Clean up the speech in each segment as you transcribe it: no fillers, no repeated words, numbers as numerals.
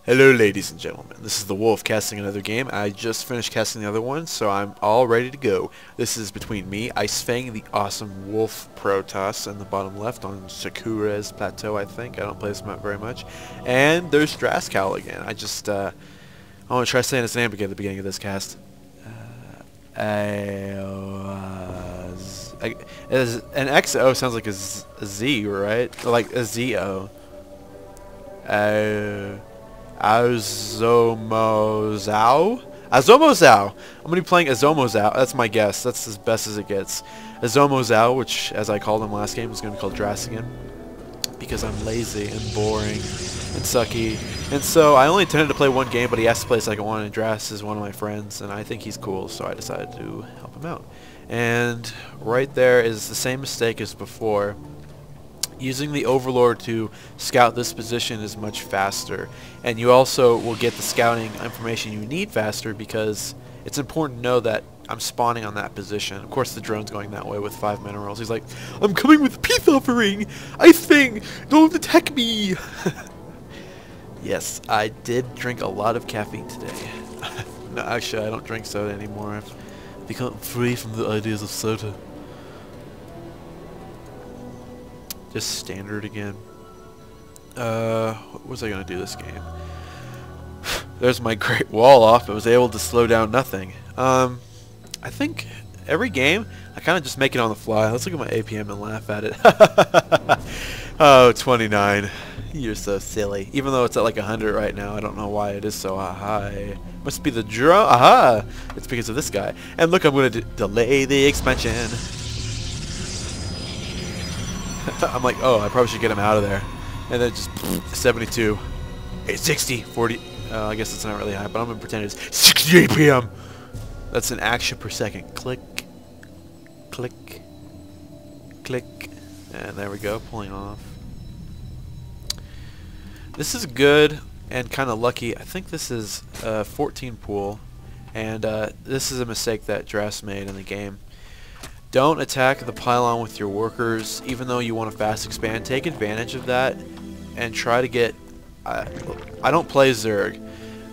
Hello ladies and gentlemen, this is the Wolf casting another game. I just finished casting the other one, so I'm all ready to go. This is between me, ICEFANG the awesome Wolf Protoss in the bottom left on Sakura's Plateau, I think. I don't play this map very much. And there's Draskowl again. I want to try saying his name again at the beginning of this cast. An XO sounds like a Z, right? Like a ZO. AoxomoxoA? AoxomoxoA! I'm going to be playing AoxomoxoA. That's my guess. That's as best as it gets. AoxomoxoA, which, as I called him last game, is going to be called Drassigan. Because I'm lazy and boring and sucky. And so I only intended to play one game, but he asked to play a second one, and Drass is one of my friends, and I think he's cool, so I decided to help him out. And right there is the same mistake as before. Using the Overlord to scout this position is much faster, and you also will get the scouting information you need faster because it's important to know that I'm spawning on that position. Of course the drone's going that way with 5 minerals. He's like, I'm coming with a peace offering! ICEFANG! Don't attack me! Yes, I did drink a lot of caffeine today. No, actually I don't drink soda anymore. I've become free from the ideas of soda. Just standard again. What was I gonna do this game? There's my great wall off. I was able to slow down nothing. I think every game I kind of just make it on the fly. Let's look at my APM and laugh at it. Oh, 29. You're so silly. Even though it's at like 100 right now, I don't know why it is so high. Must be the drone. Aha! It's because of this guy. And look, I'm gonna delay the expansion. I'm like, oh, I probably should get him out of there. And then just 72, 60, 40. I guess it's not really high, but I'm going to pretend it's 60 APM. That's an action per second. Click, click, click. And there we go, pulling off. This is good and kind of lucky. I think this is 14 pool. And this is a mistake that Drass made in the game. Don't attack the pylon with your workers, even though you want to fast expand. Take advantage of that and try to get... I don't play Zerg,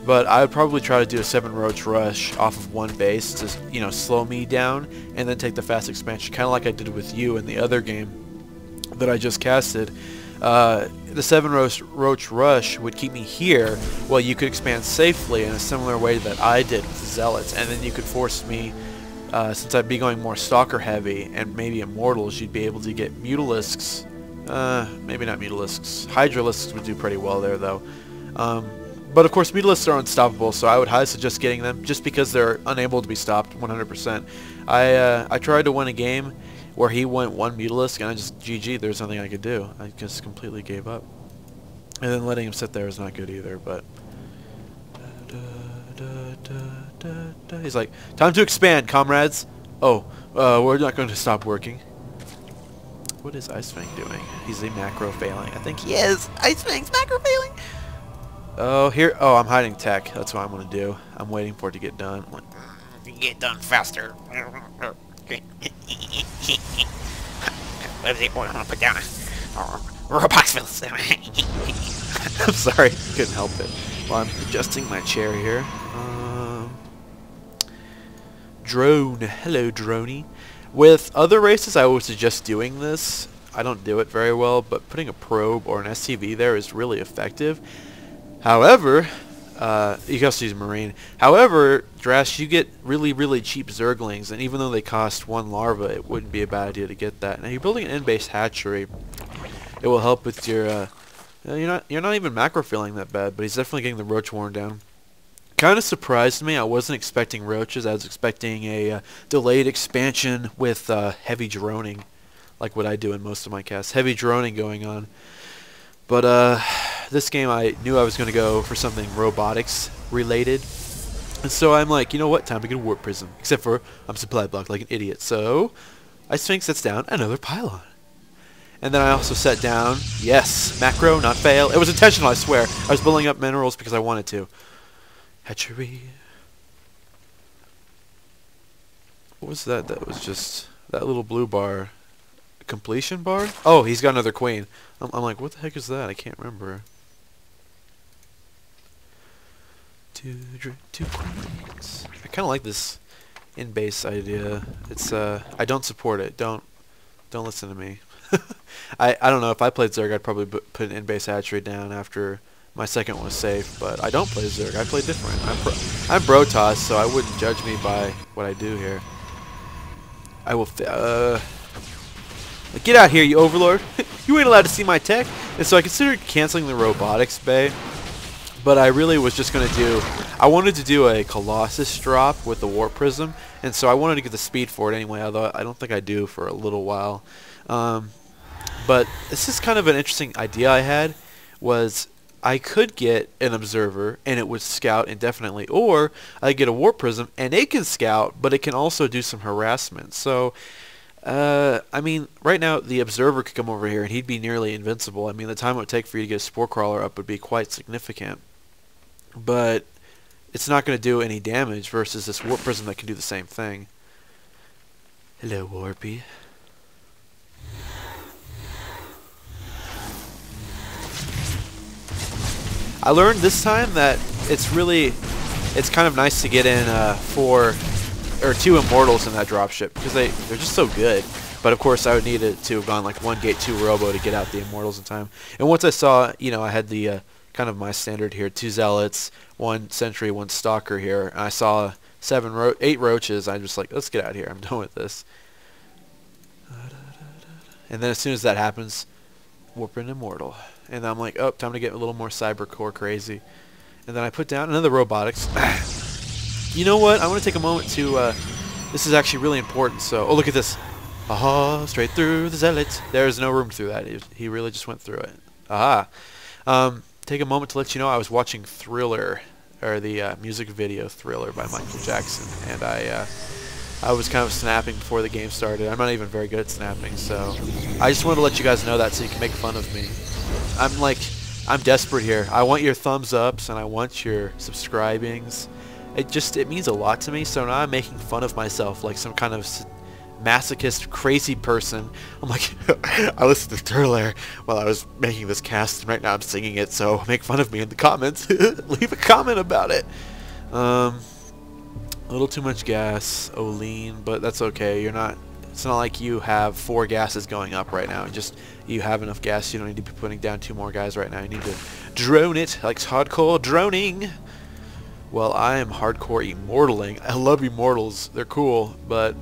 but I would probably try to do a 7 roach rush off of one base to, you know, slow me down and then take the fast expansion, kind of like I did with you in the other game that I just casted. The 7 roach rush would keep me here while you could expand safely in a similar way that I did with the Zealots, and then you could force me... since I'd be going more Stalker heavy and maybe Immortals, you'd be able to get Mutalisks. Maybe not Mutalisks. Hydralisks would do pretty well there, though. But of course, Mutalisks are unstoppable, so I would highly suggest getting them just because they're unable to be stopped 100%. I tried to win a game where he went 1 Mutalisk, and I just GG. There's nothing I could do. I just completely gave up. And then letting him sit there is not good either, but... He's like, time to expand, comrades. Oh, we're not going to stop working. What is ICEFANG doing? He's a macro failing. I think he is. ICEFANG's macro failing. Oh, here. Oh, I'm hiding tech. That's what I'm going to do. I'm waiting for it to get done. I'm like, get done faster. What is it? I want to put down a Roblox. I'm sorry. Couldn't help it. Well, I'm adjusting my chair here. Drone. Hello, droney. With other races, I would suggest doing this. I don't do it very well, but putting a probe or an SCV there is really effective. However, you can also use Marine. However, Drash, you get really, really cheap Zerglings, and even though they cost 1 larva, it wouldn't be a bad idea to get that. Now, you're building an in-base hatchery. It will help with your... you're not even macro feeling that bad, but he's definitely getting the roach worn down. Kind of surprised me. I wasn't expecting roaches. I was expecting a delayed expansion with heavy droning, like what I do in most of my casts. Heavy droning going on. But this game I knew I was going to go for something robotics related. And so I'm like, you know what? Time to get a warp prism. Except for I'm supply blocked like an idiot. So ICEFANG sets down another pylon. And then I also set down, yes, macro, not fail. It was intentional, I swear. I was building up minerals because I wanted to. Hatchery. What was that? That was just that little blue bar. Completion bar? Oh, he's got another queen. I'm like, what the heck is that? I can't remember. Two queens. I kind of like this in-base idea. It's I don't support it. Don't listen to me. I don't know, if I played Zerg I'd probably put an in-base hatchery down after my second one was safe, but I don't play Zerg. I play different. I'm Brotoss, so I wouldn't judge me by what I do here. I will get out here, you overlord. You ain't allowed to see my tech. And so I considered canceling the robotics bay, but I really was just going to do, I wanted to do a Colossus drop with the Warp Prism, and so I wanted to get the speed for it anyway, although I don't think I do for a little while. But this is kind of an interesting idea I had, was I could get an observer and it would scout indefinitely, or I get a Warp Prism and it can scout, but it can also do some harassment. So, I mean, right now the observer could come over here and he'd be nearly invincible. I mean, the time it would take for you to get a Spore Crawler up would be quite significant, but it's not going to do any damage versus this Warp Prism that can do the same thing. Hello, Warpy. I learned this time that it's kind of nice to get in 2 Immortals in that dropship, because they're just so good. But of course I would need it to have gone like 1 Gate 2 Robo to get out the Immortals in time. And once I saw, you know, I had the kind of my standard here, 2 Zealots, 1 Sentry, 1 Stalker here, and I saw 8 Roaches. I'm just like, let's get out of here. I'm done with this. And then as soon as that happens, Warp an Immortal. And I'm like, oh, time to get a little more Cybercore crazy. And then I put down another robotics. You know what? I want to take a moment to, this is actually really important. So, oh, look at this. Aha, straight through the Zealot. There's no room through that. He really just went through it. Aha. Take a moment to let you know I was watching Thriller, or the music video Thriller by Michael Jackson. And I was kind of snapping before the game started. I'm not even very good at snapping, so I just wanted to let you guys know that so you can make fun of me. I'm desperate here. I want your thumbs ups and I want your subscribings. It means a lot to me, so now I'm making fun of myself like some kind of masochist crazy person. I'm like, I listened to Thriller while I was making this cast, and right now I'm singing it, so make fun of me in the comments. Leave a comment about it. A little too much gas, Olean, but that's okay. It's not like you have 4 gases going up right now. Just you have enough gas. You don't need to be putting down 2 more guys right now. You need to drone it, like hardcore droning. Well, I am hardcore immortaling. I love immortals. They're cool, but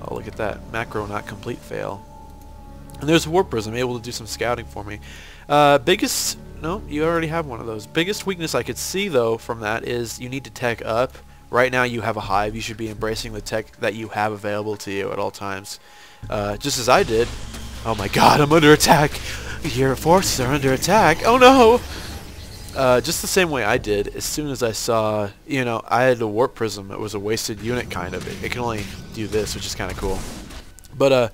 oh, look at that macro not complete fail. And there's a Warp Prism able to do some scouting for me. Biggest, no, you already have one of those. Biggest weakness I could see though from that is you need to tech up. Right now you have a hive. You should be embracing the tech that you have available to you at all times. Just as I did. Oh my god, I'm under attack! Your forces are under attack! Oh no! Just the same way I did. As soon as I saw, you know, I had a Warp Prism. It was a wasted unit kind of. It can only do this, which is kind of cool. But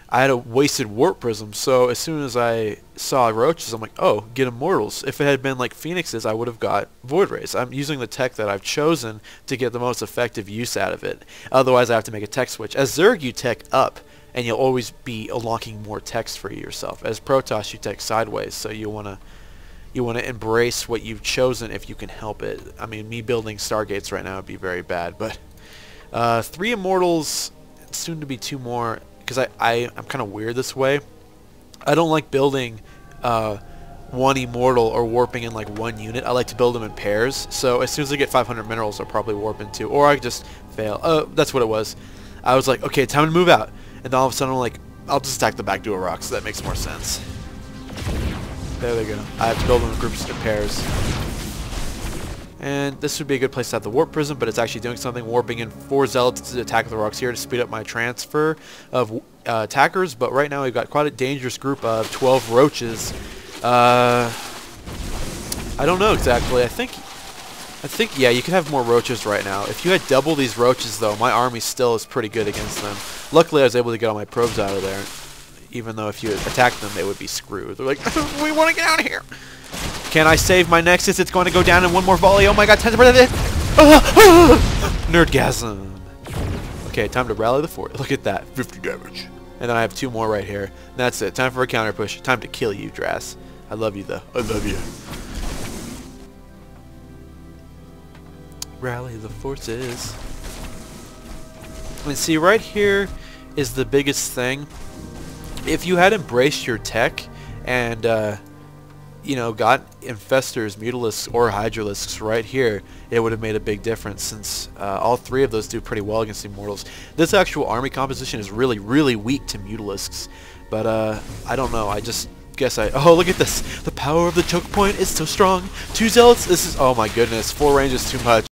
I had a wasted Warp Prism, so as soon as I saw Roaches, I'm like, oh, get Immortals. If it had been like Phoenixes, I would have got Void Rays. I'm using the tech that I've chosen to get the most effective use out of it. Otherwise, I have to make a tech switch. As Zerg, you tech up, and you'll always be unlocking more techs for yourself. As Protoss, you tech sideways, so you want to embrace what you've chosen if you can help it. I mean, me building Stargates right now would be very bad, but 3 Immortals, soon to be 2 more. Because I'm kind of weird this way. I don't like building 1 Immortal or warping in like 1 unit. I like to build them in pairs. So as soon as I get 500 minerals, I'll probably warp into, or I just fail. Oh, that's what it was. I was like, okay, time to move out. And then all of a sudden I'm like, I'll just stack the back dual rocks. So that makes more sense. There they go. I have to build them in groups of pairs. And this would be a good place to have the Warp Prism, but it's actually doing something, warping in 4 Zealots to attack the rocks here to speed up my transfer of attackers. But right now we've got quite a dangerous group of 12 Roaches. I don't know exactly. I think yeah, you could have more Roaches right now. If you had double these Roaches though, my army still is pretty good against them. Luckily I was able to get all my probes out of there. Even though if you attacked them, they would be screwed. They're like, we want to get out of here. Can I save my Nexus? It's going to go down in 1 more volley. Oh my god, 10%. Nerdgasm. Okay, time to rally the fort. Look at that. 50 damage. And then I have 2 more right here. And that's it. Time for a counter push. Time to kill you, Dras. I love you, though. I love you. Rally the forces. And see, right here is the biggest thing. If you had embraced your tech and you know, got infestors, mutalisks, or hydralisks right here, it would have made a big difference, since all three of those do pretty well against immortals. This actual army composition is really, really weak to mutalisks, but I don't know. I just guess oh, look at this! The power of the choke point is so strong. 2 zealots. This is, oh my goodness. 4 range is too much.